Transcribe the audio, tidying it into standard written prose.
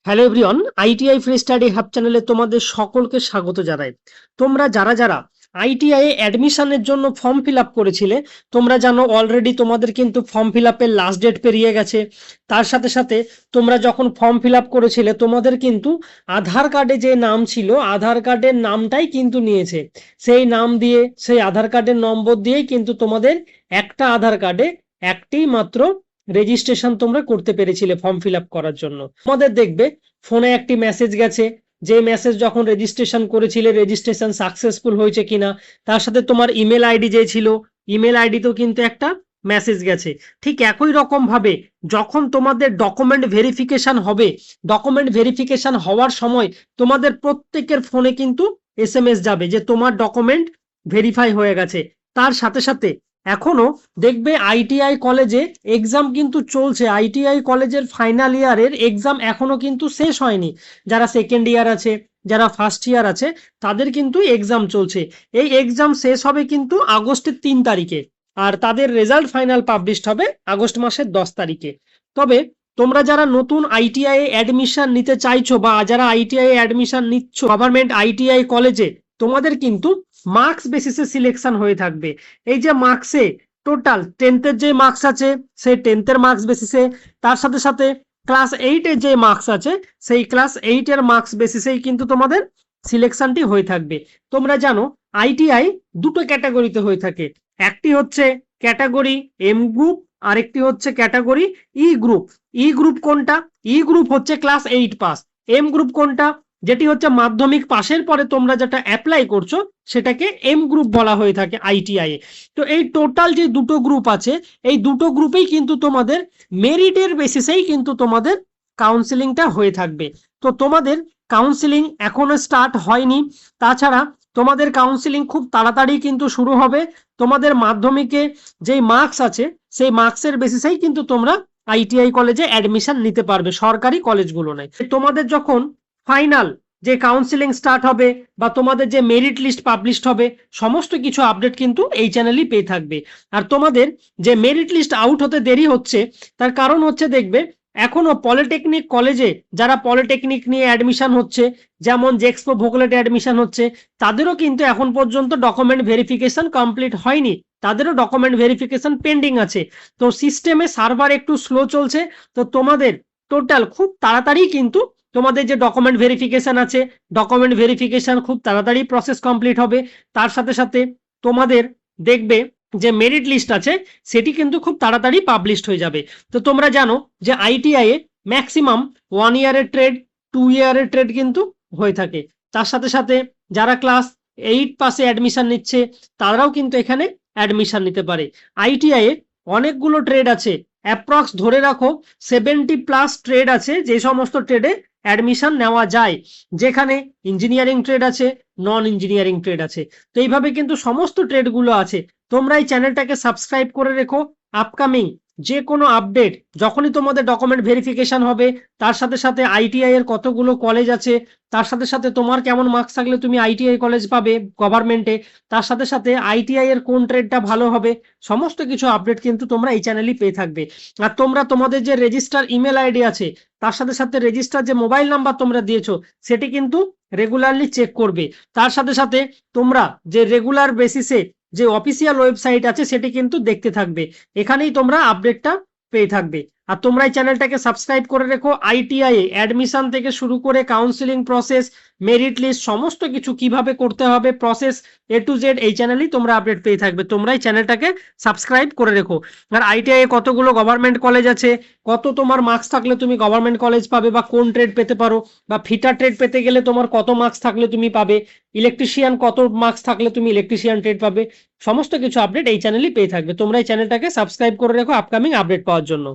Hello everyone, ITI free study hub চ্যানেলে তোমাদের সকলকে স্বাগত জানাই। তোমরা যারা যারা আইটিআই এ অ্যাডমিশনের জন্য ফর্ম ফিল আপ করেছিলে, তোমরা জানো অলরেডি তোমাদের কিন্তু ফর্ম ফিল আপের লাস্ট ডেট পেরিয়ে গেছে। তার সাথে সাথে তোমরা যখন ফর্ম ফিল আপ করেছিলে তোমাদের কিন্তু আধার কার্ডে যে নাম ছিল আধার কার্ডের নামটাই কিন্তু নিয়েছে। সেই নাম দিয়ে সেই আধার কার্ডের নম্বর দিয়েই কিন্তু তোমাদের একটা আধার কার্ডে একটি মাত্র রেজিস্ট্রেশন তোমরা করতে পেরেছিলে ফর্ম ফিল আপ করার জন্য। তোমাদের দেখবে ফোনে একটি মেসেজ গেছে, যে মেসেজ যখন রেজিস্ট্রেশন করেছিলে রেজিস্ট্রেশন সাকসেসফুল হয়েছে কিনা, তার সাথে তোমার ইমেল আইডি যে ছিল ইমেল আইডিতেও কিন্তু একটা মেসেজ গেছে। ঠিক একই রকম ভাবে যখন তোমাদের ডকুমেন্ট ভেরিফিকেশন হবে, ডকুমেন্ট ভেরিফিকেশন হওয়ার সময় তোমাদের প্রত্যেকের ফোনে কিন্তু এসএমএস যাবে যে তোমার ডকুমেন্ট ভেরিফাই হয়ে গেছে। তার সাথে সাথে এখনো দেখবে আইটিআই কলেজে এক্সাম কিন্তু চলছে, আইটিআই কলেজের ফাইনাল ইয়ারের এক্সাম এখনো কিন্তু শেষ হয়নি। যারা সেকেন্ড ইয়ার আছে, যারা ফার্স্ট ইয়ার আছে, তাদের কিন্তু এক্সাম চলছে। এই এক্সাম শেষ হবে কিন্তু আগস্টের 3 তারিখে, আর তাদের রেজাল্ট ফাইনাল পাবলিশড হবে আগস্ট মাসের 10 তারিখে। তবে তোমরা যারা নতুন আইটিআই অ্যাডমিশন নিতে চাইছো বা যারা আইটিআই অ্যাডমিশন নিচ্ছ গভর্নমেন্ট আইটিআই কলেজে, তোমাদের কিন্তু মার্কস বেসিসে সিলেকশন হয়ে থাকবে। এই যে মার্কসে টোটাল 10th যে মার্কস আছে সেই 10th মার্কস বেসিসে, তার সাথে সাথে ক্লাস 8 যে মার্কস আছে সেই ক্লাস 8 মার্কস বেসিসেই কিন্তু তোমাদের সিলেকশনটি হয়ে থাকবে। তোমরা জানো আইটিআই দুটো ক্যাটাগরিতে হয়ে থাকে, একটি হচ্ছে ক্যাটাগরি এম গ্রুপ, আরেকটি হচ্ছে ক্যাটাগরি ই গ্রুপ। ই গ্রুপ কোনটা? ই গ্রুপ হচ্ছে ক্লাস 8 পাস। এম গ্রুপ কোনটা? যেটি হচ্ছে মাধ্যমিক পাশের পরে তোমরা যেটা অ্যাপ্লাই করছো সেটাকে এম গ্রুপ বলা হয়ে থাকে আইটিআই এ। তো এই টোটাল যে দুটো গ্রুপ আছে এই দুটো গ্রুপেই কিন্তু তোমাদের মেরিটের বেসিসেই কিন্তু তোমাদের কাউন্সিলিংটা হয়ে থাকবে। তো তোমাদের কাউন্সিলিং এখনো স্টার্ট হয়নি, তাছাড়া তোমাদের কাউন্সিলিং খুব তাড়াতাড়ি কিন্তু শুরু হবে। তোমাদের মাধ্যমিকে যেই মার্কস আছে সেই মার্কসের বেসিসেই কিন্তু তোমরা আইটিআই কলেজে অ্যাডমিশন নিতে পারবে, সরকারি কলেজগুলো নয়। তোমাদের যখন ফাইনাল যে কাউন্সিলিং স্টার্ট হবে বা তোমাদের যে মেরিট লিস্ট পাবলিশড হবে, সমস্ত কিছু আপডেট কিন্তু এই চ্যানেলই পেয়ে থাকবে। আর তোমাদের যে মেরিট লিস্ট আউট হতে দেরি হচ্ছে তার কারণ হচ্ছে দেখবে এখনো পলিটেকনিক কলেজে যারা পলিটেকনিক নিয়ে অ্যাডমিশন হচ্ছে, যেমন জেক্সপো ভোকলেটে অ্যাডমিশন হচ্ছে, তাদেরও কিন্তু এখন পর্যন্ত ডকুমেন্ট ভেরিফিকেশন কমপ্লিট হয়নি, তাদেরও ডকুমেন্ট ভেরিফিকেশন পেন্ডিং আছে। তো সিস্টেমে সার্ভার একটু স্লো চলছে। তো তোমাদের টোটাল খুব তাড়াতাড়ি কিন্তু তোমাদের যে ডকুমেন্ট ভেরিফিকেশন আছে ডকুমেন্ট ভেরিফিকেশন খুব তাড়াতাড়ি প্রসেস কমপ্লিট হবে। তার সাথে সাথে তোমাদের দেখবে যে মেরিট লিস্ট আছে সেটি কিন্তু খুব তাড়াতাড়ি পাবলিশড হয়ে যাবে। তো তোমরা জানো যে আইটিআই এ ম্যাক্সিমাম 1 ইয়ারের ট্রেড, 2 ইয়ারের ট্রেড কিন্তু হয়ে থাকে। তার সাথে সাথে যারা ক্লাস 8 পাসে অ্যাডমিশন নিচ্ছে তারাও কিন্তু এখানে অ্যাডমিশন নিতে পারে। আইটিআই এ অনেকগুলো ট্রেড আছে, অ্যাপ্রক্স ধরে রাখো 70+ ট্রেড আছে যে সমস্ত ট্রেডে অ্যাডমিশন নেওয়া যায়, যেখানে ইঞ্জিনিয়ারিং ট্রেড আছে, নন ইঞ্জিনিয়ারিং ট্রেড আছে। তো এইভাবে কিন্তু সমস্ত ট্রেডগুলো আছে। তোমরা এই চ্যানেলটাকে সাবস্ক্রাইব করে রেখো, আপকামিং যে কোনো আপডেট যখনই তোমাদের ডকুমেন্ট ভেরিফিকেশন হবে, তার সাথে সাথে আইটিআই এর কতগুলো কলেজ আছে, তার সাথে সাথে তোমার কেমন মার্কস থাকলে তুমি আইটিআই কলেজ পাবে গভর্নমেন্টে, তার সাথে সাথে আইটিআই এর কোন ট্রেডটা ভালো হবে, সমস্ত কিছু আপডেট কিন্তু তোমরা এই চ্যানেলই পেয়ে থাকবে। আর তোমরা তোমাদের যে রেজিস্টার ইমেল আইডি আছে তার সাথে সাথে রেজিস্টার যে মোবাইল নাম্বার তোমরা দিয়েছো সেটি কিন্তু রেগুলারলি চেক করবে। তার সাথে সাথে তোমরা যে রেগুলার বেসিসে যে অফিসিয়াল ওয়েবসাইট আছে সেটি কিন্তু দেখতে থাকবে, এখানেই তোমরা আপডেটটা পেয়ে থাকবে। আর তোমরা এই চ্যানেলটাকে সাবস্ক্রাইব করে রেখো। আইটিআই অ্যাডমিশন থেকে শুরু করে কাউন্সিলিং প্রসেস, মেরিট লিস্ট, সমস্ত কিছু কিভাবে করতে হবে প্রসেস এ টু জেড এই চ্যানেলেই তোমরা আপডেট পেয়ে থাকবে। তোমরা এই চ্যানেলটাকে সাবস্ক্রাইব করে রেখো। আর আইটিআই এ কতগুলো গভর্নমেন্ট কলেজ আছে, কত তোমার মার্কস থাকলে তুমি গভর্নমেন্ট কলেজ পাবে বা কোন ট্রেড পেতে পারো, বা ফিটার ট্রেড পেতে গেলে তোমার কত মার্কস থাকলে তুমি পাবে, ইলেকট্রিশিয়ান কত মার্কস থাকলে তুমি ইলেকট্রিশিয়ান ট্রেড পাবে, সমস্ত কিছু আপডেট এই চ্যানেলই পেয়ে থাকবে। তোমরা এই চ্যানেলটাকে সাবস্ক্রাইব করে রেখো আপকামিং আপডেট পাওয়ার জন্য।